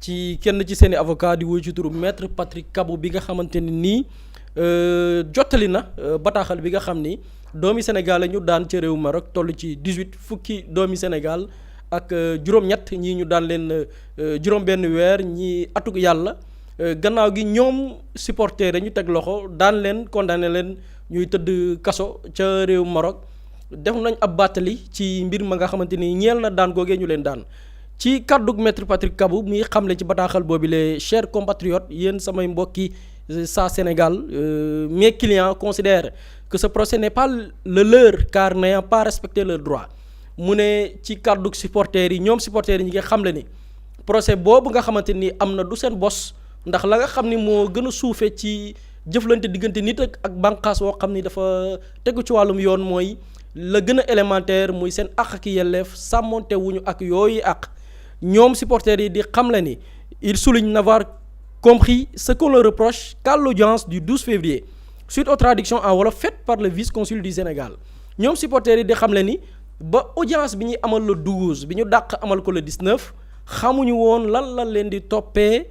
ci kenn ci seeni avocat di wuyu ci turu maître Patrick Kabou bi nga xamante ni nii jottali na bataaxal bi nga xam ni doomi Sénégal la ñu daan ca réew Maroc toll ci 18 fukki doomi Sénégal ak juróom-ñett ñii ñu daan leen juróom-benn weer ñii atuk yàlla gannaaw gi ñoom supporter dañu teg loxo daan leen condamné leen ñuy tëdd kaso ca réew Maroc def nañ ab bàttali ci mbir ma nga xamante ni ñeel na daan googee ñu leen daan. ci kàddug maître Patrick Kabou mi xamle ci bataaxal boobu les chers compatriotes yéen samay mbokki saa Sénégal mes clients considèrent que ce procès n'est pas le leur car n'ayant pas respecté leurs droits mu ne ci kàddug supporters yi ñoom supporters yi ñi nga xamle ni procès boobu nga xamante ni am na du seen bos ndax la nga xam ni moo gën a suufee ci jëflante diggante nit ak bànqaas woo xam ni dafa tegu ci wàllum yoon mooy la gën a élémentaire muy seen àq ak yelleef sàmmonte wuñu ak yooyu àq. ñoom supporters yi di xamle ni il souligne n'avoir compris ce qu'on leur reproche qu'à l'audience du 12 février suite aux traductions en wolof faites par le vice-consul du Sénégal ñoom supporters yi di xamle ni ba audience bi ñuy amal le 12 bi ñu dàq amal ko le 19 xamuñu woon lan la leen di toppee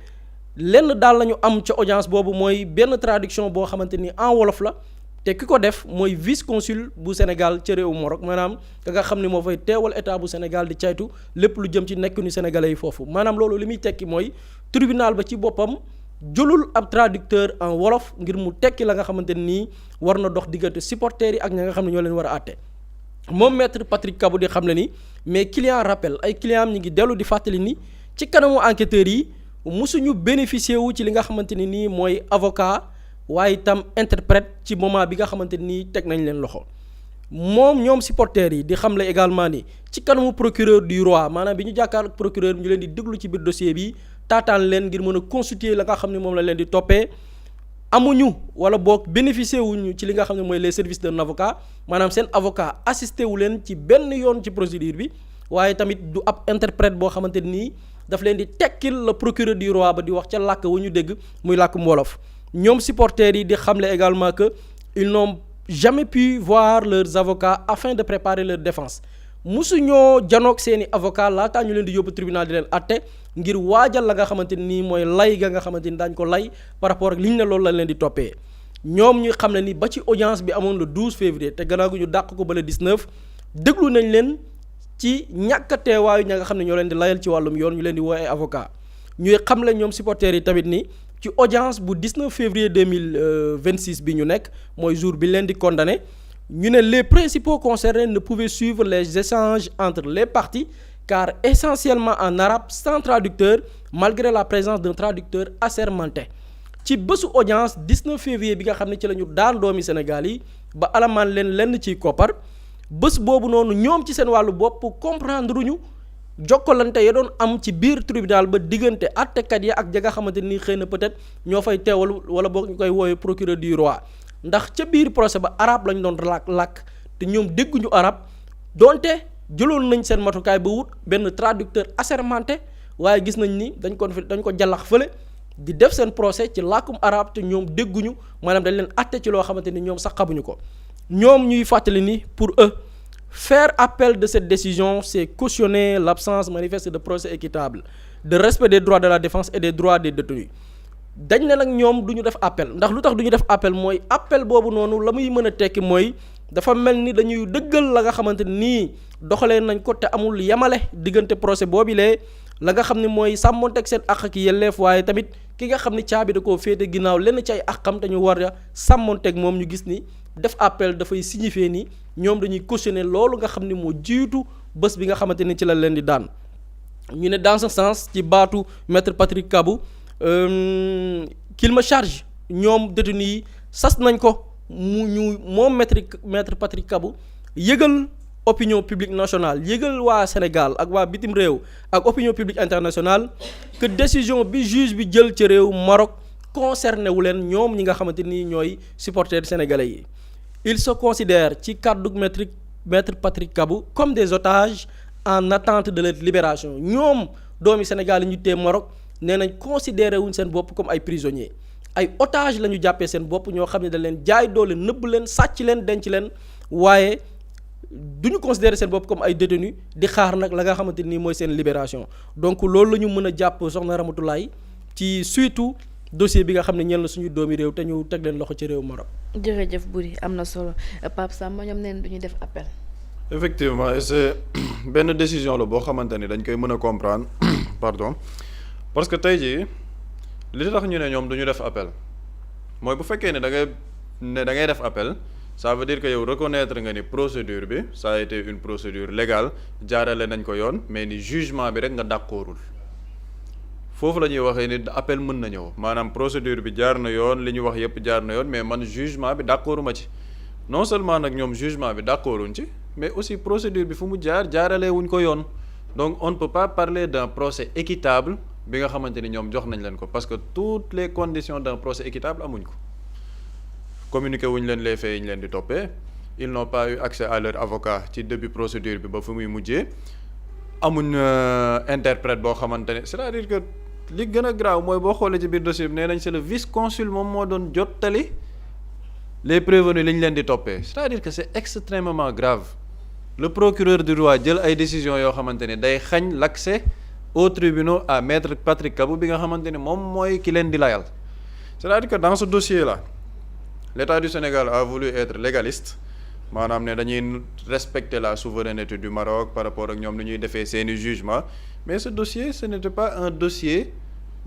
lenn daal la ñu am ca audience boobu mooy benn traduction boo xamante ni en wolof la te ki ko def mooy vice-consul bu Sénégal ca réewu Maroc maanaam ka nga xam ni moo fay teewal état bu Sénégal di caytu lépp lu jëm ci nekkinu sénégalais yi foofu maanaam loolu li muy tekki mooy tribunal ba ci boppam jëlul ab traducteur en wolof ngir mu tekki la nga xamante nii war na dox diggante supporters yi ak ña nga xam ne ñoo leen war a àtte moom maître Patrick Kabou di xam le ni mais client rappel ay client am ñi ngi dellu di fàttali ni ci kanamu enquêteurs yi musuñu bénéficier wu ci li nga xamante ni nii mooy avocat waaye itam interprète ci moment bi nga xamante nii teg nañ leen loxo moom ñoom supporters yi di xamle également ni ci kanamu procureur du roi maanaam bi ñu jàkkaar ak procureur bi ñu leen di déglu ci biir dossier bi taataan leen ngir mën a constituer la nga xam ne moom la leen di toppee amuñu wala boog bénéficier wuñu ci li nga xam ne mooy les services d'un avocat maanaam seen avocat assisté wu leen ci benn yoon ci procédure bi waaye tamit du ab interprète boo xamante nii daf leen di tekkil la procureur du roi ba di wax ca làkk wu ñu dégg muy làkkum wolof ñoom supporters yi di xamle également que ils n'ont jamais pu voir leurs avocats afin de préparer leur défense musuñoo janoog seeni avocat laataa ñu leen di yóbbu tribunal di leen àtte ngir waajal la nga xamante nii mooy lay ga nga xamante ni daañu ko lay par rapport ak li ñu ne loolu lañ leen di toppee ñoom ñuy xam ne ni ba ci audience bi amoon le 12 février te gannaaw gi ñu dàq ko ba le 19 déglu nañ leen ci ñàkk a teewaayu ña nga xam ne ñoo leen di layal ci wàllum yoon ñu leen di woowee avocat ñuy xam le ñoom supporters yi tamit ni ci audience bu 19 février 2026 bi ñu nekk mooy jour bi leen di condamné ñu ne les principaux concernés ne pouvaient suivre les échanges entre les parties car essentiellement en arabe sans traducteur malgré la présence d'un traducteur assermenté ci bésu audience 19 février bi nga xam ne ci la ñu daan doomi Sénégal yi ba alamaan leen lenn ciy koppar bés boobu noonu ñoom ci seen wàllu bopp comprendre ñu jokkalante ya doon am ci biir tribunal ba diggante àttekat ya ak ja nga xamante ni xëy na peut-être ñoo fay teewal wala boog ñu koy woowee procureur du roi ndax ca biir procès ba arabe lañ doon làkk te ñoom dégguñu arabe donte jëloon nañ seen matukaay ba wut benn traducteur assermenté waaye gis nañ ni dañ ko jàllax fële di def seen procès ci làkkum arabe te ñoom dégguñu maanaam dañ leen àtte ci loo xamante ni ñoom sax xamuñu ko ñoom ñuy fàttali ni pour eux faire appel de cette décision, c'est cautionner l'absence manifeste de procès équitable, de respect des droits de la défense et des droits des détenus. dañ ne nag ñoom du ñu def appel ndax lu tax du ñu def appel mooy appel boobu noonu la muy mën a tekki mooy dafa mel ni dañuy dëggal la nga xamante nii doxalee nañ ko te amul yemale diggante procès boobilee la nga xam ne mooy sàmmonteeg seen àq ak yelleef waaye tamit ki nga xam ne caabi da koo féete ginnaaw lenn ci ay àqam te ñu war a sàmmonteeg moom ñu gis ni def appel dafay signifier ni ñoom dañuy cautionner loolu nga xam ne moo jiitu bés bi nga xamante ni ci la leen di daan ñu ne dans ce sens ci baatu maître Patrick Kabou qu'il me charge ñoom détenus yi sas nañ ko moom maître Patrick Kabou yëgal opinion publique nationale yëgal waa Sénégal ak waa bitim réew ak opinion publique internationale que décision bi juge bi jël ci réew Maroc concerné wu leen ñoom ñi nga xamante ni ñooy supporters sénégalais yi il se considère ci kàddu maître Patrick Kabou comme des otages en attente de leur libération ñoom doomi Sénégal yi ñu tee Maroc nee nañ considéré wuñ seen bopp comme ay prisonniers ay otages la ñu jàppee seen bopp ñoo xam ne dañ leen jaay doole nëbb leen sàcc leen denc leen waaye du ñu considérer seen bopp comme ay détenus di xaar nag la nga xamante ni mooy seen libération donc loolu la ñu mën a jàpp soxna Ramatoulaye ci surtout dossier bi nga xam ne ñeel na suñu doomi réew te ñu teg leen loxo ci réew Maroc. jërëjëf Boury am na solo Pape Samba ñoom neen du ñu def appel. effectivement et c'est benn décision la boo xamante ni dañ koy mën a comprendre pardon parce que tey jii li tax ñu ne ñoom du ñu def appel mooy bu fekkee ne da ngay def appel ça veut dire que yow reconnaître nga ni procédure bi ça a été une procédure légale jaarale nañ ko yoon mais ni jugement bi rek nga d'accordul foofu la ñuy waxee ni appel mën na ñëw maanaam procédure bi jaar na yoon li ñu wax yépp jaar na yoon mais man jugement bi d'accorduma ci non seulement nag ñoom jugement bi d'accorduñ ci mais aussi procédure bi fu mu jaarale wuñ ko yoon donc on ne peut pas parler d'un procès équitable bi nga xamante ni ñoom jox nañ leen ko parce que toutes les conditions d'un procès équitable amuñ ko communiqué wuñ leen les faits yi ñu leen di toppee ils n'ont pas eu accès à leur avocat ci début procédure bi ba fu muy mujjee amuñ interprète boo xamante ne c'est-à-dire que li gën a grave mooy boo xoolee ci biir dossier bi nee nañ c'est le vice-consul moom moo doon jottali les prévenus li ñu leen di toppee c'est-à-dire que c'est extrêmement grave le procureur du roi jël ay décisions yoo xamante ne day xañ l'accès aux tribunaux à maître Patrick Kabou bi nga xamante ne moom mooy ki leen di layal c'est-à-dire que dans ce dossier-là l'État du Sénégal a voulu être légaliste maanaam ne dañuy respecter la souveraineté du Maroc par rapport ak ñoom ni ñuy defee seeni jugement mais ce dossier ce n'était pas un dossier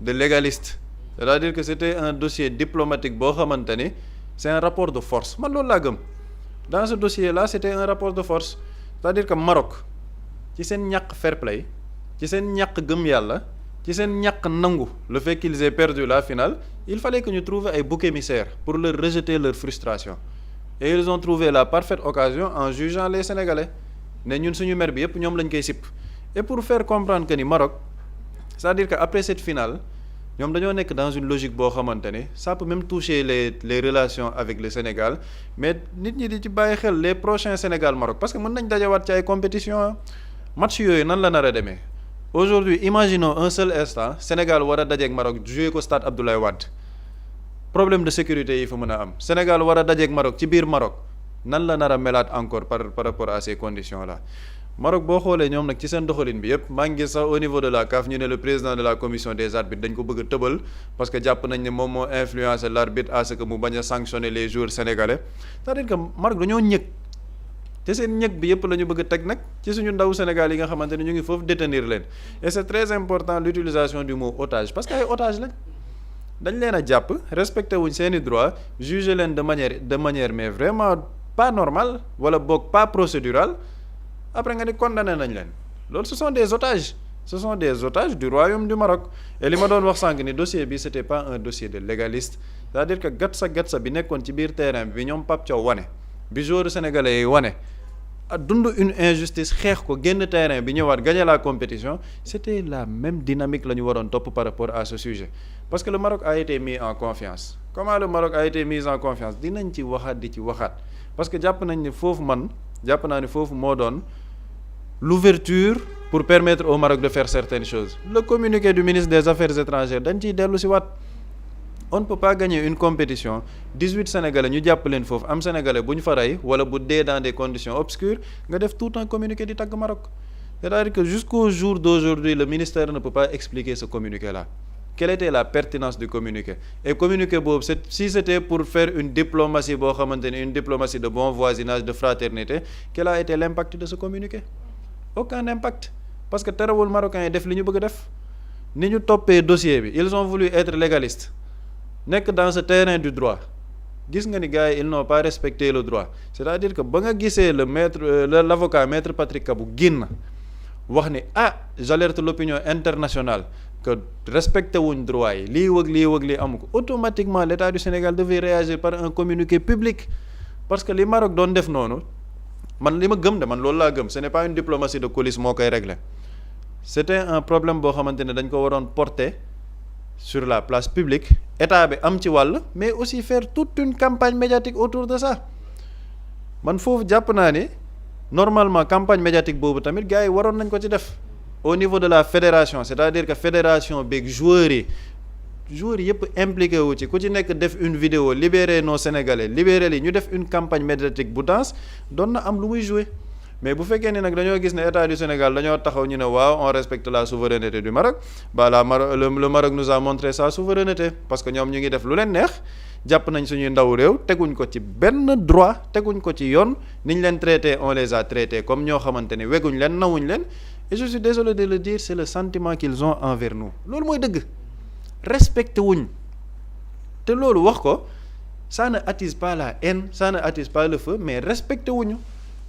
de légaliste c'est-à-dire que c'était un dossier diplomatique boo xamante ni c'est un rapport de force man loolu laa gëm dans ce dossier-là c'était un rapport de force c'est-à-dire que Maroc ci seen ñàkk fair play ci seen ñàkk gëm yàlla ci seen ñàkk nangu le fait qu'ils aient perdu la finale il fallait que ñu trouver ay boucs émissaires pour leur rejeter leur frustration et ils ont trouvé la parfaite occasion en jugeant les Sénégalais ne ñun suñu mer bi yépp ñoom lañ koy sipp et pour faire comprendre que ni Maroc c'est-à-dire que après cette finale ñoom dañoo nekk dans une logique boo xamante ne ça peut même toucher les relations avec le Sénégal mais nit ñi di ci bàyyi xel les prochains Sénégal Maroc parce que mën nañ dajawaat ci ay compétition match yooyu nan la nar a demee aujourd'hui imaginons un seul instant Sénégal war a dajeek Maroc jouer ko stade Abdoulaye Wade problème de sécurité yi fa mën a am Sénégal war a dajeek Maroc ci biir Maroc nan la nar a melaat encore par rapport à ces conditions là Maroc boo xoolee ñoom nag ci seen doxalin bi yépp maa ngi gis sax au niveau de la CAF ñu ne le président de la commission des arbitres dañ ko bëgg a tëbal parce que jàpp nañ ne moom moo influencer l'arbitre à ce que mu bañ a sanctionner les joueurs sénégalais c'est-à-dire que Maroc dañoo ñëg te seen ñëg bi yépp la ñu bëgg a teg nag ci suñu ndaw Sénégal yi nga xamante ne ñu ngi foofu détenir leen et c'est très important l'utilisation du mot otage parce que ay otage lañ dañ leen a jàpp respecté wuñ seeni droit juger leen de manière mais vraiment pas normale wala boog pas procédurale après nga ni condamné nañ leen loolu ce sont des otages du royaume du Maroc et li ma doon wax sànq ni dossier bi c'était pas un dossier de légaliste c'est-à-dire que gatsa bi nekkoon ci biir terrain bi ñoom Pape Thiaw wane bi joueurs sénégalais yi wane dund une injustice xeex ko génn terrain bi ñëwaat gagner la compétition c'était la même dynamique la ñu waroon topp par rapport à ce sujet parce que le Maroc a été mis en confiance comment le Maroc a été mis en confiance dinañ ci waxaat di ci waxaat parce que jàpp naa ni foofu moo doon l'ouverture pour permettre au Maroc de faire certaines choses le communiqué du ministre des Affaires étrangères dañ ciy dellu si waat on ne peut pas gagner une compétition 18 Sénégalais ñu jàpp leen foofu am Sénégalais bu ñu fa rey wala bu dee dans des conditions obscures nga def tout un communiqué di tagg Maroc c'est-à-dire que jusqu'au jour d'aujourd'hui le ministère ne peut pas expliquer ce communiqué-là quelle était la pertinence du communiqué et communiqué boobu si c'était pour faire une diplomatie boo xamante ne une diplomatie de bon voisinage de fraternité quel a été l'impact de ce communiqué aucun impact parce que terewul marocains yi def li ñu bëgg a def ni ñu toppee dossier bi ils ont voulu être légalistes nekk dans ce terrain du droit gis nga ni gars yi ils n'ont pas respecté le droit c'est-à-dire que ba nga gisee l'avocat maître Patrick Kabou génn wax ni j'alerte l'opinion internationale que respecté wuñ droit yi lii wëg lii amu ko automatiquement l'État du Sénégal devait réagir par un communiqué public parce que li Maroc doon def noonu man li ma gëm de man loolu laa gëm ce n'est pas une diplomatie de coulisse moo koy régler c'était un problème boo xamante ne dañ ko waroon porter sur la place publique état bi am ci wàll mais aussi faire toute une campagne médiatique autour de ça man foofu jàpp naa ni normalement campagne médiatique boobu tamit gars yi waroon nañ ko ci def au niveau de la fédération c'est-à-dire que fédération beeg joueurs yëpp impliqué wu ci ku ci nekk def une vidéo libérer nos Sénégalais libérer li ñu def une campagne médiatique bu dense doon na am lu muy jouer mais bu fekkee ni nag dañoo gis ne état du Sénégal dañoo taxaw ñu ne waaw on respecte la souveraineté du Maroc le Maroc nous a montré sa souveraineté parce que ñoom ñu ngi def lu leen neex jàpp nañ suñuy ndaw réew teguñ ko ci benn droit teguñ ko ci yoon niñ leen traité on les a traités comme ñoo xamante ni weguñ leen nawuñ leen et je suis désolé de le dire c'est le sentiment qu'ils ont envers nous loolu mooy dëgg respecté wuñ te loolu wax ko ça ne attise pas la haine ça ne attise pas le feu mais respecté wuñu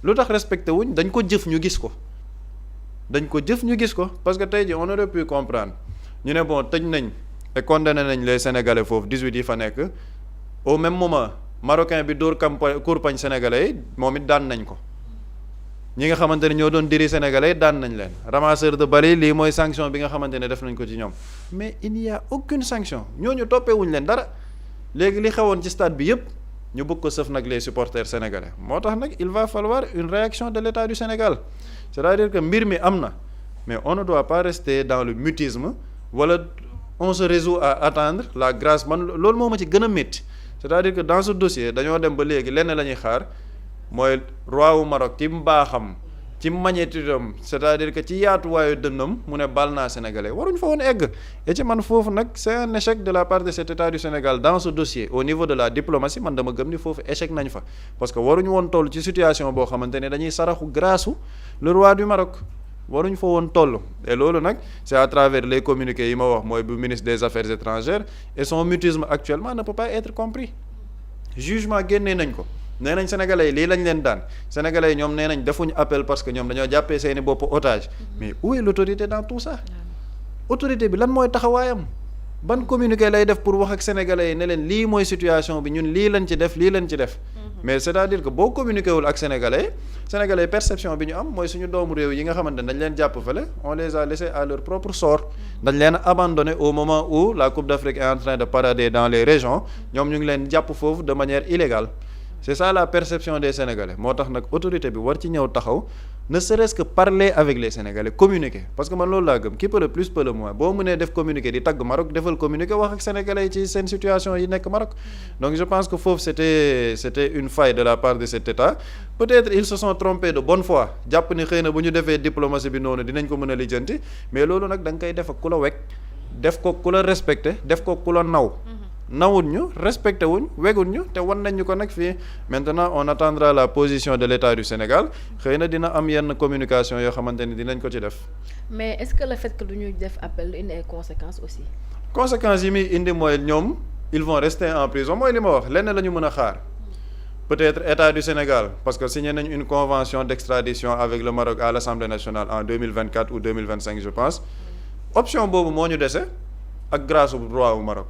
lu tax respecté wuñ dañ ko jëf ñu gis ko parce que tey ji on aurait pu comprendre ñu ne bon tëj nañ et condamné nañ les sénégalais foofu 18 yi fa nekk au même moment marocain bi dóor kurpañ sénégalais yi moom it daan nañ ko ñi nga xamante ne ñoo doon diri sénégalais yi daan nañ leen ramasseur de balles lii mooy sanction bi nga xamante ne def nañ ko ci ñoom mais il n'y a aucune sanction ñooñu toppewuñ leen dara léegi li xewoon ci stade bi yépp ñu bëgg ko sëf nag les supporters sénégalais moo tax nag il va falloir une réaction de l'État du Sénégal c'est-à-dire que mbir mi am na mais on ne doit pas rester dans le mutisme wala on se résout à attendre la grâce man loolu moo ma ci gën a métti c'est-à-dire que dans ce dossier dañoo dem ba léegi lenn la ñuy xaar mooy roi wu Maroc ci mbaaxam ci magnétisme c'est-à-dire que ci yaatuwaayu dënnam mu ne baal naa sénégalais waruñ fa woon egg et ci man foofu nag c'est un échec de la part de cet état du Sénégal dans ce dossier au niveau de la diplomatie man dama gëm ni foofu échec nañ fa parce que waruñ woon toll ci situation boo xamante ne dañuy saraxu grâce le roi du Maroc waruñ fa woon toll et loolu nag c'est à travers les communiqués yi ma wax mooy bu ministre des affaires étrangères et son mutisme actuellement ne peut pas être compris jugement génnee nañ ko nee nañ sénégalais yi lii lañ leen daan sénégalais yi ñoom nee nañ defuñu appel parce que ñoom dañoo jàppee seeni bopp otage mais où est l'autorité dans tout ça autorité bi lan mooy taxawaayam ban communiqué lay def pour wax ak sénégalais yi ne leen lii mooy situation bi ñun lii lañ ci def mais c'est-à-dire que boo communiqué wul ak sénégalais perception bi ñu am mooy suñu doomu réew yi nga xamante ne dañ leen jàpp fële on les a laissés à leur propre sort dañ leen abandonné au moment où la Coupe d'Afrique est en train de parader dans les régions ñoom ñu ngi leen jàpp foofu de manière illégale c'est ça la perception des sénégalais moo tax nag autorité bi war ci ñëw taxaw ne serait-ce que parler avec les sénégalais communiquer parce que man loolu laa gëm qui peut le plus peut le moins boo mënee def communiquer di tagg Maroc defal communiquer wax ak sénégalais yi ci seen situation yi nekk Maroc donc je pense que foofu c'était une faille de la part de cet état peut-être ils se sont trompés de bonne foi jàpp ni xëy na bu ñu defee diplomatie bi noonu dinañ ko mën a lijjanti mais loolu nag da nga koy def ak ku la wekk def ko ku la respecté def ko ku la naw nawuñ ñu respecté wuñ weguñ ñu te wan nañ ñu ko nag fii maintenant on attendra la position de l'État du Sénégal xëy na dina am yenn communication yoo xamante ni dinañ ko ci def. mais est-ce que le fait que du ñu def appel indi ay conséquences aussi. conséquences yi muy indi mooy ñoom ils vont rester en prison mooy li ma wax lenn la ñu mën a xaar peut-être État du Sénégal parce que signé nañ une convention d'extradition avec le Maroc à l'Assemblée nationale en 2024 ou 2025 je pense option boobu moo ñu dese ak grâce au roi au Maroc.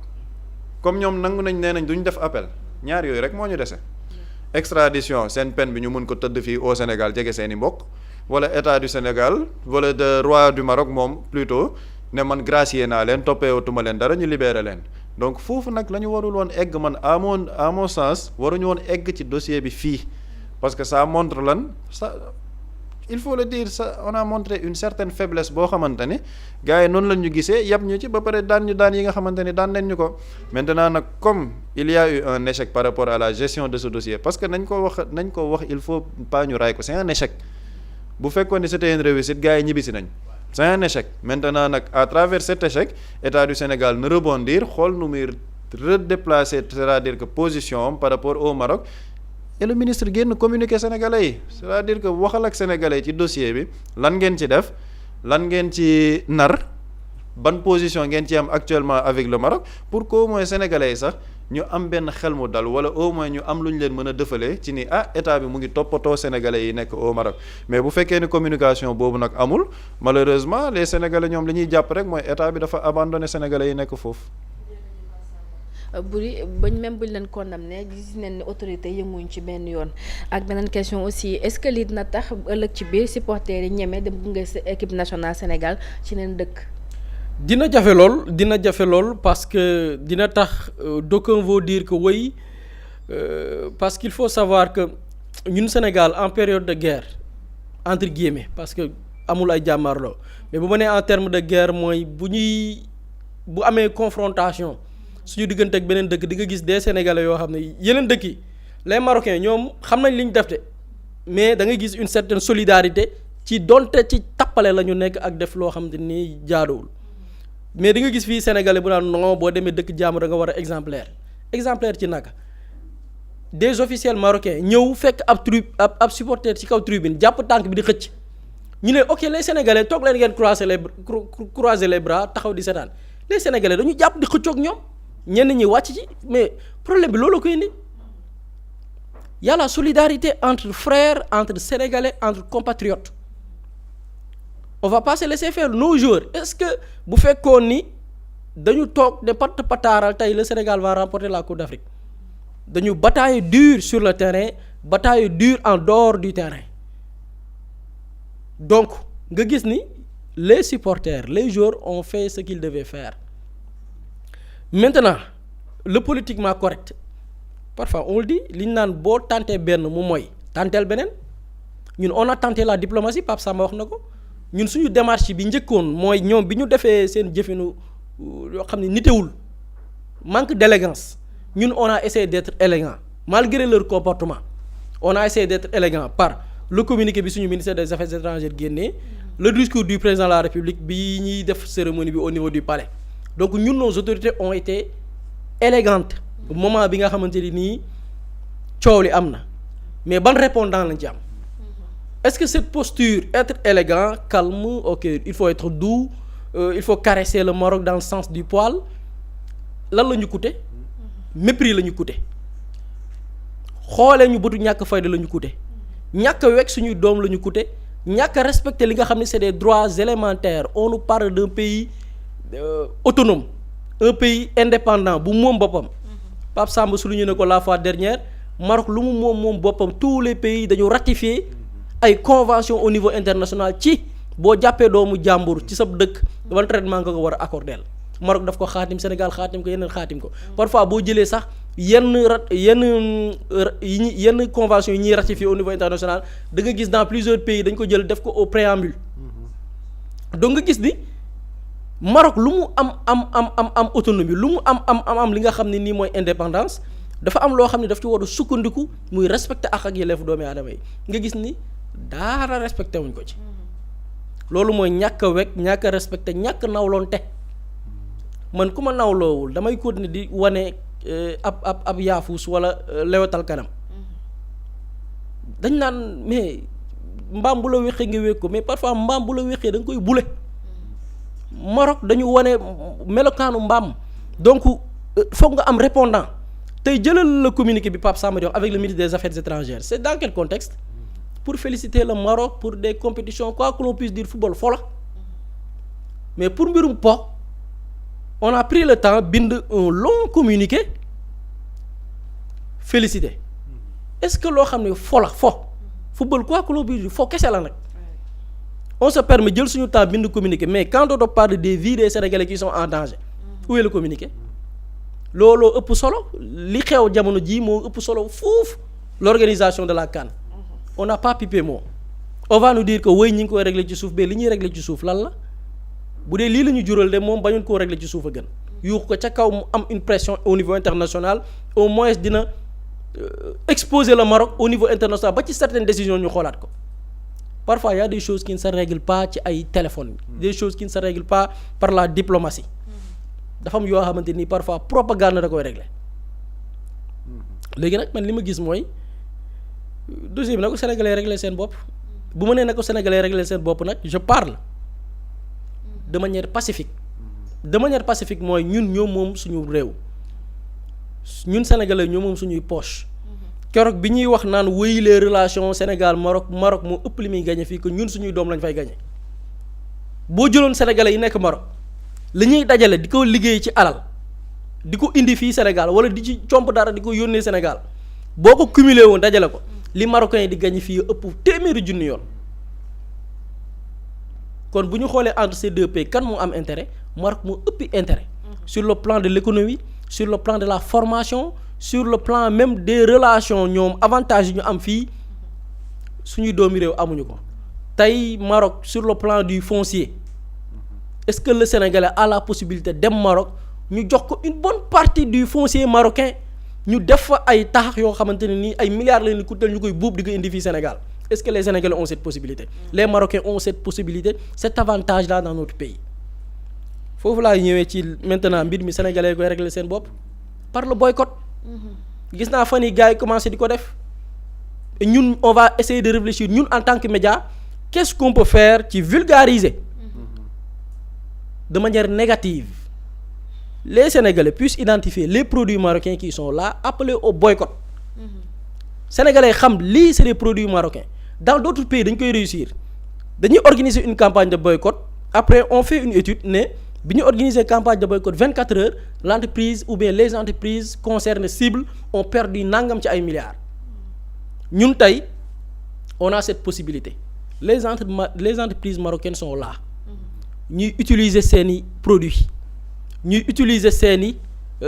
comme ñoom nangu nañ nee nañ duñ def appel ñaar yooyu rek moo ñu dese extradition seen peine bi ñu mun ko tëdd fii au Sénégal jege seeni mbokk wala état du Sénégal wala de roi du Maroc moom plutôt ne man gracier naa leen toppeewutuma leen dara ñu libéré leen donc foofu nag la ñu warul woon egg man à mon sens waruñu woon egg ci dossier bi fii parce que ça montre lan ça il faut le dire ça on a montré une certaine faiblesse boo xamante ni gars yi noonu la ñu gisee yab ñu ci ba pare daan yi nga xamante ni daan nañ ñu ko maintenant nag comme il y a eu un échec par rapport à la gestion de ce dossier parce que nañ ko wax il faut pas ñu raay ko c'est un échec bu fekkoon ni c'était une réussite gars yi ñibbisi nañ c'est un échec maintenant nag à travers cet échec État du Sénégal ne rebondir xool nu muy redéplacer c'est-à-dire que position par rapport au Maroc et le ministre génn communiqué sénégalais yi c'est-à-dire que waxal ak sénégalais ci dossier bi lan ngeen ci def lan ngeen ci nar ban position ngeen ci am actuellement avec le Maroc pour qu'au moins sénégalais yi sax ñu am benn xel mu dal wala au moins ñu am lu ñu leen mën a dëfalee ci ni état bi mu ngi toppatoo sénégalais yi nekk au Maroc mais bu fekkee ni communication boobu nag amul malheureusement les sénégalais ñoom li ñuy jàpp rek mooy état bi dafa abandonné sénégalais yi nekk foofu. Boury buñ leen condamné gis nañ ne autorité yënguñ ci benn yoon ak beneen question aussi est-ce que lii dina tax ëllëg ci biir supporters yi ñeme dem gunge sa équipe nationale Sénégal ci neen dëkk. dina jafe lool parce que dina tax d'aucuns vont dire que oui parce qu'il faut savoir que ñun Sénégal en période de guerre entre guillemets parce que amul ay jàmmarloo mais bu ma nee en terme de guerre mooy bu amee confrontation. suñu diggante ak beneen dëkk di nga gis des sénégalais yoo xam ne yeneen dëkk yi les marocains ñoom xam nañ li ñu def de mais da nga gis une certaine solidarité ci donte ci tappale la ñu nekk ak def loo xam te ni jaaduwul mais di nga gis fii sénégalais bu naan non boo demee dëkk jàmm da nga war a exemplaire ci naka des officiels marocains ñëw fekk ab supporter ci kaw tribune jàpp tànk bi di xëcc ñu ne ok les sénégalais toog leen ngeen croiser les bras taxaw di seetaan les sénégalais dañu jàpp di xëccoog ñoom ñenn ñi wàcc ci mais problème bi loolu koy indi y a la solidarité entre frères entre sénégalais entre compatriotes on va pas se laisser faire nos joueurs est-ce que bu fekkoon ni dañu toog de pataaral tey le Sénégal va remporter la Coupe d'Afrique dañu bataille dure sur le terrain bataille dure en dehors du terrain donc nga gis ni les supporters les joueurs ont fait ce qu'ils devaient faire maintenant le politiquement correct parfois on le dit li ñu naan boo tenté benn mu mooy tenteel beneen ñun on a tenté la diplomatie Pape Samba wax na ko ñun suñu démarche bi njëkkoon mooy ñoom bi ñu defee seen jëfinu yoo xam ne nitewul manque d'élégance ñun on a essayé d'être élégant malgré leur comportement on a essayé d'être élégant par le communiqué bi suñu ministère des affaires étrangères génnee le discours du président de la République bi ñuy def cérémonie bi au niveau du palais donc ñun nos autorités ont été élégantes moment bi nga xamante ni nii coow li am na mais ban répondant lañ ci am est-ce que cette posture être élégant calme ok il faut être doux il faut caresser le Maroc dans le sens du poil lan la ñu coûté mépris la ñu coûté xoolee ñu bëtu ñàkk fayda la ñu coûté ñàkk a wekk suñuy doom la ñu coûté ñàkk a respecter li nga xam ne c'est des droits élémentaires on nous parle d'un pays autonome un pays indépendant bu moom boppam Pape Samba su lu ñu ne ko la fois dernière Maroc lu mu moom boppam tous les pays dañu ratifier ay convention au niveau international ci boo jàppee doomu jàmbur ci sa dëkk ban traitement nga ko war a accorder Maroc daf ko xaatim Sénégal xaatim ko yeneen xaatim ko parfois boo jëlee sax yenn convention yi ñuy ratifier au niveau international da nga gis dans plusieurs pays dañ ko jël def ko au préambule donc nga gis ni Maroc lu mu am autonomie lu mu am li nga xam ne nii mooy indépendance dafa am loo xam ne daf ci war a sukkandiku muy respecter ak yelleefu doomi aadama yi nga gis ni daara respecté wuñ ko ci loolu mooy ñàkk a wekk ñàkk a respecté ñàkk nawloonte man ku ma nawloowul damay continuer di wane ab yaafus wala lewetal kanam dañ naan mais mbaam bu la wéqee nga wékk ko mais parfois mbaam bu la wéqee da nga koy bule Maroc dañu wane melokaanu mbaam donc foog nga am répondant tey jëlal le communiqué bi Pape Samba di wax avec le ministre des Affaires étrangères c'est dans quel contexte pour féliciter le Maroc pour des compétitions quoi que l'on puisse dire football fo la mais pour mbirum po on a pris le temps bind un long communiqué féliciter est-ce que loo xam ne fo la football quoi que l'on puisse dire fo kese la nag on se permet jël suñu temps bind communiqué mais quand on parle des vies des Sénégalais qui sont en danger où est le communiqué looloo ëpp solo li xew jamono jii moo ëpp solo foofu l'organisation de la CAN on n'a pas pipé mot on va nous dire que woy ñi ngi koy régler ci suuf mais li ñuy régler ci suuf lan la bu dee lii la ñu jural de moom bañoon koo régler ci suuf a gën yuux ko ca kaw mu am une pression au niveau international au moins dina exposer le Maroc au niveau international ba ci certaines décisions ñu xoolaat ko parfois il y a des choses qui ne se règlent pas ci ay téléphones des choses qui ne se règlent pas par la diplomatie dafa am yoo xamante ni parfois propagande da koy régler léegi nag man li ma gis mooy dossier bi na ko sénégalais régler seen bopp bu ma nee na ko sénégalais régler seen bopp nag je parle de manière pacifique mooy ñun ñoo moom suñu réew ñun sénégalais ñoo moom suñuy poche keroog bi ñuy wax naan wéy les relations Sénégal Maroc moo ëpp li muy gagné fii que ñun suñuy doom lañ fay gagné boo jëloon sénégalais yi nekk Maroc li ñuy dajale di ko liggéey ci alal di ko indi fii Sénégal wala di ci comp dara di ko yónnee Sénégal boo ko cumulé woon dajale ko li marocains yi di gagné fii ëpp téeméeri junni yoon kon bu ñu xoolee entre ces deux pays kan moo am intérêt Maroc moo ëppi intérêt sur le plan de l'économie sur le plan de la formation sur le plan même des relations ñoom avantages yi ñu am fii suñuy doomi réew amuñu ko tey Maroc sur le plan du foncier est-ce que le Sénégalais a la possibilité dem Maroc ñu jox ko une bonne partie du foncier marocain ñu def fa ay tax yoo xamante ne nii ay milliards la ñu coûter ñu koy buub di ko indi fii Sénégal est-ce que les Sénégalais ont cette possibilité les Marocains ont cette possibilité cet avantage-là dans notre pays foofu laay ñëwee ci maintenant mbir mi Sénégalais yi koy régler seen bopp par le boycott gis naa fan yi gars yi commencé di ko def et ñun on va essayer de réfléchir ñun en tant que média qu'est-ce qu'on peut faire ci vulgariser de manière négative les Sénégalais puissent identifier les produits marocains qui sont là appeler au boycott Sénégalais xam lii c'est des produits marocains dans d'autres pays dañ koy réussir dañuy organiser une campagne de boycott après on fait une étude ne bi ñu organiser campagne de boycott 24 heures l'entreprise ou bien les entreprises concernées cibles ont perdu nangam ci ay milliards ñun tey on a cette possibilité les entreprises marocaines sont là ñuy utiliser seeni produits ñuy utiliser seeni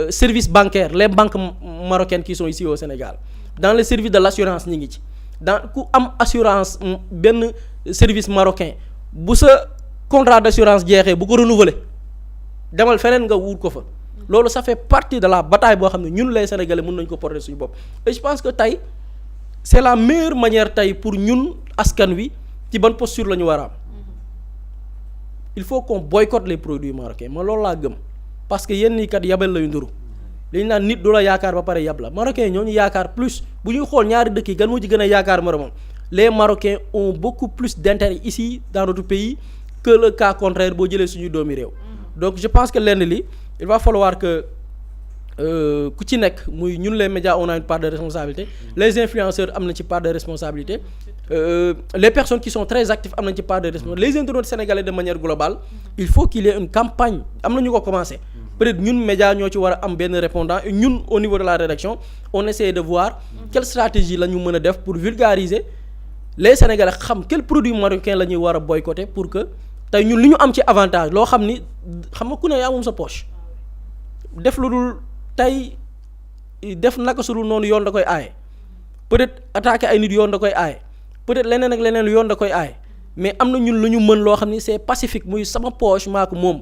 services bancaires les banques marocaines qui sont ici au Sénégal dans le service de l'assurance ñi ngi ci dans ku am assurance benn service marocain bu sa contrat d'assurance jeexee bu ko renouveler demal feneen nga wut ko fa loolu ça fait partie de la bataille boo xam ne ñun les Sénégalais mën nañ ko porter suñu bopp et je pense que tey c'est la meilleure manière tey pour ñun askan wi ci ban posture la ñu war a am il faut qu'on boycotte les produits marocains ma loolu laa gëm parce que yenn yi kat yabal lay nduru li ñu naan nit du la yaakaar ba pare yab la marocains ñoo ñu yaakaar plus bu ñuy xool ñaari dëkk yi gan moo ci gën a yaakaar moromam les Marocains ont beaucoup plus d'intérêt ici dans notre pays que le cas contraire boo jëlee suñu doomi réew donc je pense que lenn li il va falloir que ku ci nekk muy ñun les médias on a une part de responsabilité les influenceurs am na ci part de responsabilité les personnes qui sont très actives am nañ ci part de responsabilité les internautes sénégalais de manière globale il faut qu'il y ait une campagne am na ñu ko commencé peut-être ñun médias ñoo ci war a am benn répondant et ñun au niveau de la rédaction on essaie de voir quelle stratégie la ñu mën a def pour vulgariser les Sénégalais xam quel produit marocain la ñuy war a boycotter pour que tey ñun li ñu am ci avantage loo xam ni xam nga ku ne yaa moom sa poche def lu dul tey def naka su dul noonu yoon da koy aaye peut-être attaquer ay nit yoon da koy aaye peut-être leneen ak leneen lu yoon da koy aaye mais am na ñun lu ñu mën loo xam ni c'est pacifique muy sama poche maa ko moom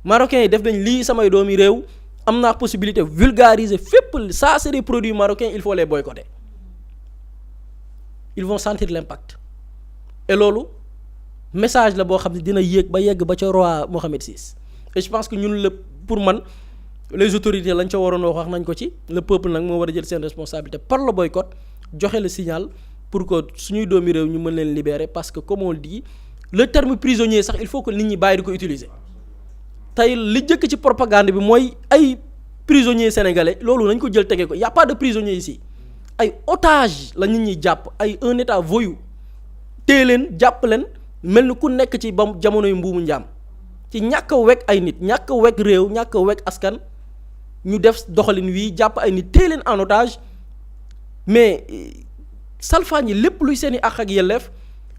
Marocains yi def nañ lii samay doomi réew am naa possibilité vulgariser fépp ça c'est des produits marocains il faut les boycotter ils vont sentir l'impact et loolu message la boo xam ne dina yéeg ba yegg ba ca roi Mohammed VI et je pense que ñun la pour man les autorités lañ ca waroon wax nañ ko ci le peuple nag moo war a jël seen responsabilité par le boycott joxe le signal pour que suñuy doomi réew ñu mën leen libérer parce que comme on le dit le terme prisonnier sax il faut que nit ñi bàyyi di ko utiliser tey li jëkk ci propagande bi mooy ay prisonniers sénégalais loolu nañ ko jël tege ko y a pas de prisonniers ici ay otages la nit ñi jàpp ay un état voyou téye leen jàpp leen mel ni ku nekk ci ba jamonoy mbuumu njaam ci ñàkk a wekk ay nit ñàkk a wekk réew ñàkk a wekk askan ñu def doxalin wii jàpp ay nit téye leen en otage mais salfaañi lépp luy seen i àq ak yelleef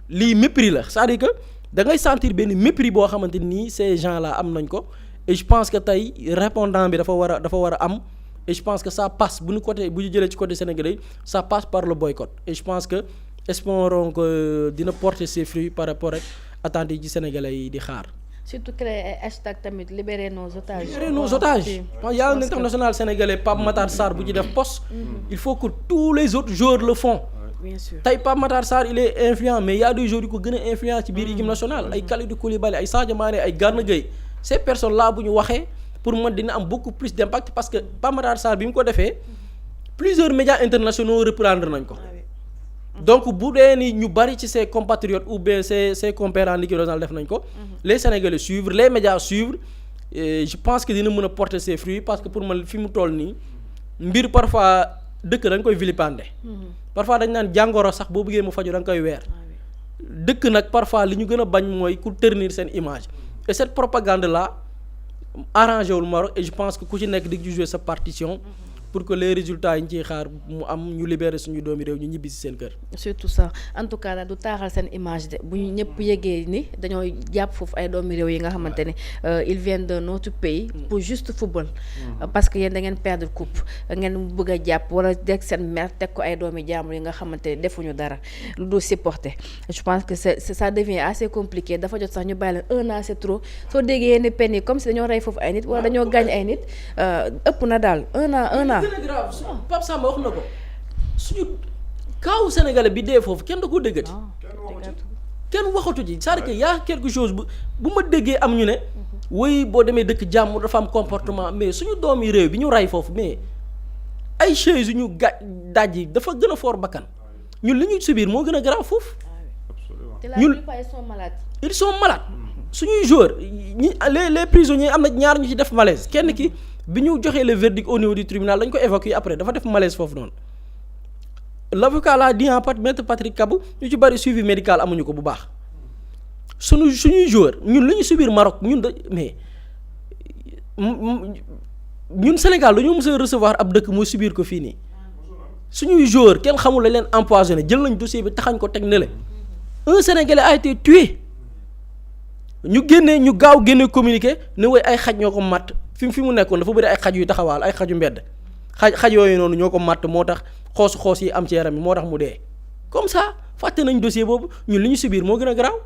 lii mépris la c'est-à-dire que da ngay sentir benn mépris boo xamante nii ces gens là am nañ ko et je pense que tey répondant bi dafa war a am et je pense que ça passe bu ñu jëlee ci côté sénégalais ça passe par le boycott et je pense que espérons que dina porter ses fruits par rapport ak attentes yi ci sénégalais yi di xaar. surtout créer ay hashtag tamit libérer nos otages. libérer nos otages. il y a un international sénégalais Pape Matar Sarr bu ci def poste. il faut que tous les autres joueurs le font. bien sûr tey Pape Matar Sarr il est influent mais il y a des joueurs yu ko gën a influent ci biir équipe nationale ay Kalidou Koulibaly ay Sadio Mané ay Gana Gueye ces personnes là bu ñu waxee pour man dina am beaucoup plus d'impact parce que Pape Matar Sarr bi mu ko defee plusieurs médias internationaux reprendre nañ ko donc bu dee ni ñu bari ci ses compatriotes ou bien ses compères en équipe nationale def nañ ko les Sénégalais suivre les médias suivre et je pense que dina mën a porter ses fruits parce que pour man fi mu toll nii mbir parfois dëkk da nga koy vilipender parfois dañ naan jàngoro sax boo bëggee mu faju da nga koy weer dëkk nag parfois li ñu gën a bañ mooy ku ternir seen image et cette propagande là arrangé wul Maroc et je pense que ku ci nekk di jouer sa partition pour que les résultats yi ñu ciy xaar mu am ñu libérer suñu doomi réew ñu ñibbi si seen kër. surtout ça en tout cas du taaxal seen image de bu ñu ñëpp yëgee ni dañoo jàpp foofu ay doomi réew yi nga xamante ne ils viennent de notre pays pour juste football. parce que yéen da ngeen perdre coupe ngeen bëgg a jàpp wala deg seen mer teg ko ay doomi jàmbur yi nga xamante ne defuñu dara lu dul supporter je pense que ça devient assez compliqué dafa jot sax ñu bàyyi leen 1 an c'est trop soo déggee yenn peine yi comme si dañoo rey foofu ay nit wala dañoo gaañ ay nit ëpp na daal 1 an. gën a grave Pape Samba wax na ko suñu kaaw sénégalais bi dee foofu kenn da koo déggati. kenn waxatu ci c'est-à-dire que y a quelque chose bu ma déggee am ñu ne. woy boo demee dëkk jàmm dafa am comportement mais suñu doomi réew bi ñu rey foofu mais ay chaise yu ñu daj yi dafa gën a foor bakkan ñun li ñu subir moo gën a garaaw foofu. ñun ils sont malades. suñuy joueurs ñi les prisonniers am na ñaar ñu ci def malaise kenn ki bi ñu joxee le verdict au niveau du tribunal dañ ko évacuer après dafa def malaise foofu noonu. l'avocat l'a dit maître Patrick Kabou ñu ci bari suivi médical amuñu ko bu baax suñuy joueur ñun li ñu subir Maroc ñun mais ñun Sénégal dañoo mës a recevoir ab dëkk moo subir ko fii nii suñuy joueur kenn xamul la leen empoisonné jël nañ dossier bi taxañ ko teg ne le un Sénégalais a été tué ñu gaaw génne communiqué ne way ay xaj ñoo ko matt fi mu nekkoon dafa bëri ay xaj yu taxawaal ay xaju mbedd xaj yooyu noonu ñoo ko matt moo tax xoos yi am ci yaram bi moo tax mu dee comme ça fàtte nañ dossier boobu ñun li ñu subir moo gën a garaaw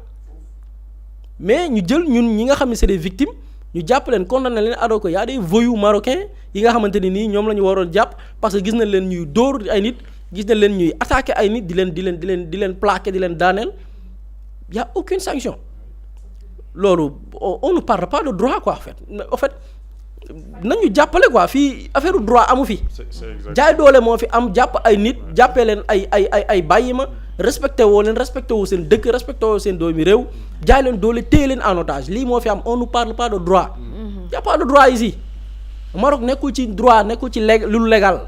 mais ñu jël ñun ñi nga xam ne c'est des victimes ñu jàpp leen condamné leen adoo ko y a des voyous marocains yi nga xamante ni nii ñoom la ñu waroon jàpp parce que gis nañ leen ñuy dóor ay nit gis nañ leen ñuy attaquer ay nit di leen plaquer di leen daaneel y a aucune sanction loolu on ne parle pas de droit quoi en fait nañu jàppale quoi fii affaire droit amu fi. jaay doole moo fi am jàpp ay nit jàppee leen ay bàyyi ma respecté woo seen dëkk respecté woo seen doomi réew jaay leen doole téye leen en otage lii moo fi am on ne parle pas de droit. y a pas de droit ici Maroc nekkul ci droit nekkul ci lu légal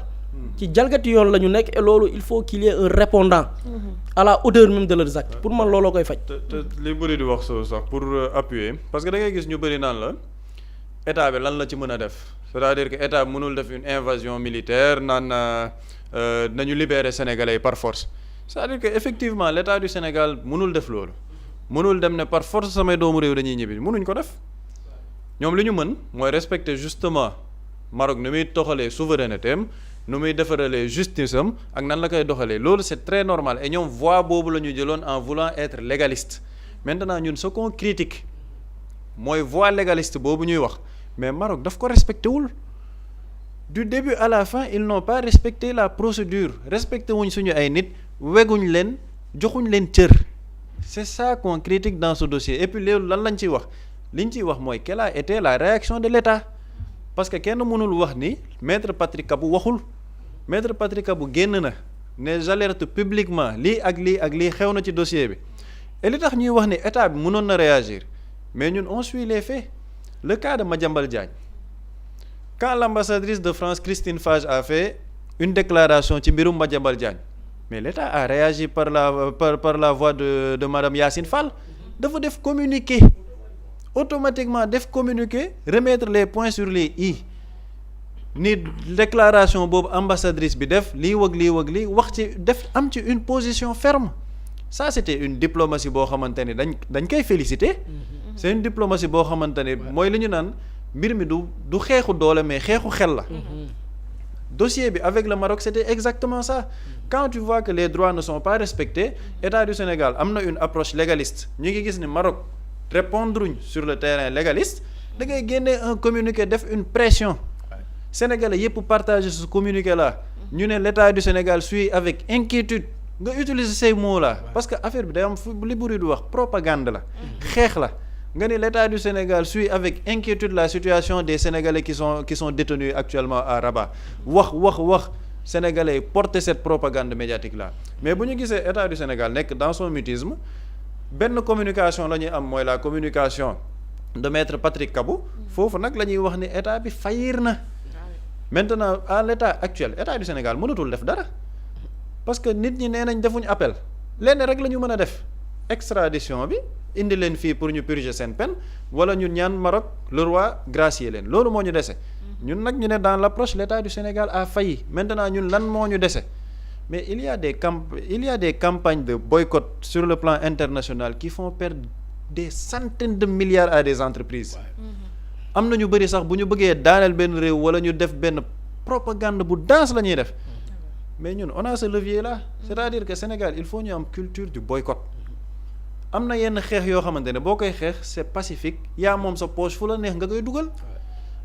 ci jalgati yoon la ñu nekk et loolu il faut qu'il y ait un répondant à la hauteur même de leurs actes pour man looloo koy faj. te li bëri di wax soo sax pour appuyer parce que da ngay gis ñu bëri naan la. état bi lan la ci mën a def c'est-à-dire que état bi mënul def une invasion militaire naan nañu libérer sénégalais yi par force c'est-à-dire que effectivement l'état du Sénégal mënul def loolu mënul dem ne par force samay doomu réew dañuy ñibbi mënuñ ko def ñoom li ñu mën mooy respecter justement Maroc nu muy doxalee souveraineté am nu muy defaralee justice am ak nan la koy doxalee loolu c'est très normal et ñoom voie boobu la ñu jëloon en voulant être légaliste maintenant ñun ce qu'on critique mooy voie légaliste boobu ñuy wax mais Maroc daf ko respecté wul du début à la fin ils n'ont pas respecté la procédure respecté wuñ suñu ay nit weguñ leen joxuñ leen cër c'est ça qu'on critique dans ce dossier et puis loolu lan lañ ciy wax liñ ciy wax mooy quelle a été la réaction de l'État parce que kenn mënul wax ni maître Patrick Kabou waxul maître Patrick Kabou génn na ne j'alerte publiquement lii ak lii xew na ci dossier bi et li tax ñuy wax ni état bi mënoon na réagir mais ñun on suit les faits le cas de Madiambal Diagne quand l'ambassadrice de France Christine Fage a fait une déclaration ci mbirum Madiambal Diagne mais l'État a réagi par la voix de madame Yacine Fall dafa def communiqué automatiquement def communiqué remettre les points sur les i ni déclaration boobu ambassadrice bi def lii wëg lii wax ci def am ci une position ferme ça c'était une diplomatie boo xamante ni dañ koy féliciter c'est une diplomatie boo xamante ni mooy li ñu naan mbir mi du xeexu doole mais xeexu xel la dossier bi avec le Maroc c'était exactement ça quand tu vois que les droits ne sont pas respectés État du Sénégal am na une approche légaliste ñu ngi gis ni Maroc répondruñ sur le terrain légaliste da ngay génnee un communiqué def une pression sénégalais yépp partager ce communiqué là ñu ne l'État du Sénégal suit avec inquiétude nga utiliser ces mots là parce que affaire bi day am fu li buri du wax propagande la xeex la nga ni l'État du Sénégal suit avec inquiétude la situation des Sénégalais qui sont détenus actuellement à Rabat wax Sénégalais yi porter cette propagande médiatique là mais bu ñu gisee État du Sénégal nekk dans son mutisme benn communication la ñuy am mooy la communication de maître Patrick Kabou foofu nag la ñuy wax ni état bi faillir na maintenant à l'état actuel État du Sénégal mënatul def dara parce que nit ñi nee nañ defuñu appel lenn rek la ñu mën a def extradition bi indi leen fii pour ñu purger seen peine wala ñu ñaan Maroc le roi gracier leen loolu moo ñu dese ñun nag ñu ne dans l'approche l'État du Sénégal a failli maintenant ñun lan moo ñu dese mais il y a des campagnes de boycott sur le plan international qui font perdre des centaines de milliards à des entreprises am na ñu bëri sax bu ñu bëggee daaneel benn réew wala ñu def benn propagande bu dense la ñuy def mais ñun on a ce levier là c'est-à-dire que Sénégal il faut ñu am culture du boycott am na yenn xeex yoo xamante ne boo koy xeex c'est pacifique yaa moom sa poche fu la neex nga koy dugal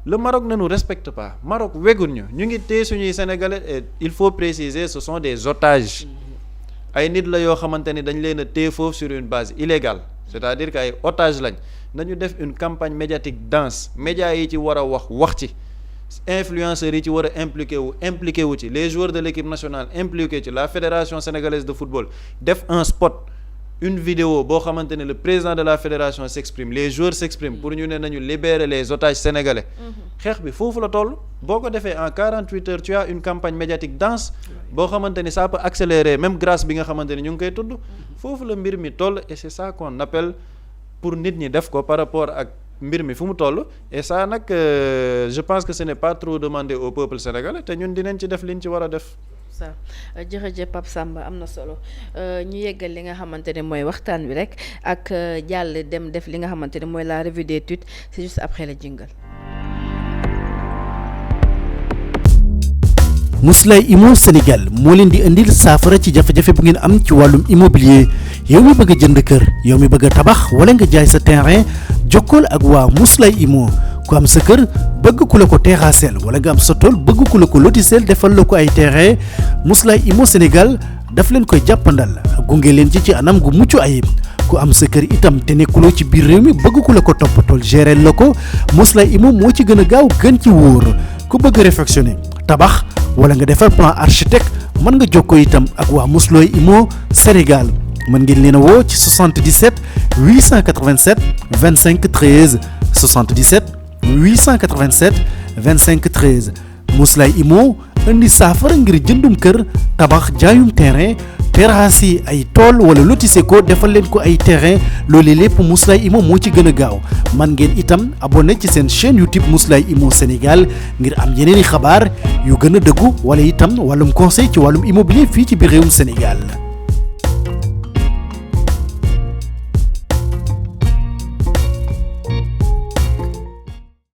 le Maroc ne nous respecte pas Maroc wegul ñu ngi téye suñuy sénégalais et il faut préciser ce sont des otages ay nit la yoo xamante ni dañ leen a téye foofu sur une base illégale c'est-à-dire que ay otage lañ nañu def une campagne médiatique dense médias yi ci war a wax ci influenceurs yi ci war a impliqué wu ci les joueurs de l'équipe nationale impliqué ci la fédération sénégalaise de football def un spot une vidéo boo xamante ne le président de la fédération s'exprime les joueurs s'expriment pour ñu ne nañu libérer les otages sénégalais xeex bi foofu la toll boo ko defee en 48 heures tu as une campagne médiatique dense boo xamante ni ça peut accélérer même grâce bi nga xamante ni ñu ngi koy tudd foofu la mbir mi toll et c'est ça qu'on appelle pour nit ñi def ko par rapport ak mbir mi fu mu toll et ça nag je pense que ce n'est pas trop demandé au peuple sénégalais te ñun dinañ ci def liñ ci war a def ça jërëjëf Pape Samba am na solo ñu yeggal li nga xamante ne mooy waxtaan wi rek ak jàll dem def li nga xamante ne mooy la revue d'études c'est juste après le jingle. Mously Immo Sénégal moo leen di indil saafara ci jafe-jafe bu ngeen am ci wàllum immobilier yow mi bëgg a jënd kër yow mi bëgg a tabax wala nga jaay sa terrain jokkool ak waa Mously Immo ku am sa kër bëgg ku la ko terrassel wala nga am sa tool bëgg ku la ko lotisel defal la ko ay terrain Mously Immo Sénégal daf leen koy jàppandal gunge leen ci anam gu mucc ayib ku am sa kër itam te nekkuloo ci biir réew mi bëgg ku la ko toppatool gérer la ko Mously Immo moo ci gën a gaaw gën ci wóor ku bëgg réfectionner tabax wala nga defar plan architecte mën nga jokkoo itam ak waa Mously Immo Sénégal mën ngeen leen a woo ci 77 887 25 13 77 887 25 13 Mously Immo indi saafara ngir jëndum kër tabax jaayum terrain terrasse yi ay tool wala lotissé ko defal leen ko ay terrain loolee lépp Mously Immo moo ci gën a gaaw man ngeen itam abonné ci seen chaîne YouTube Mously Immo Sénégal ngir am yeneeni xabaar yu gën a dëggu wala itam wàllum conseil ci wàllum immobilier fii ci biir réewum Sénégal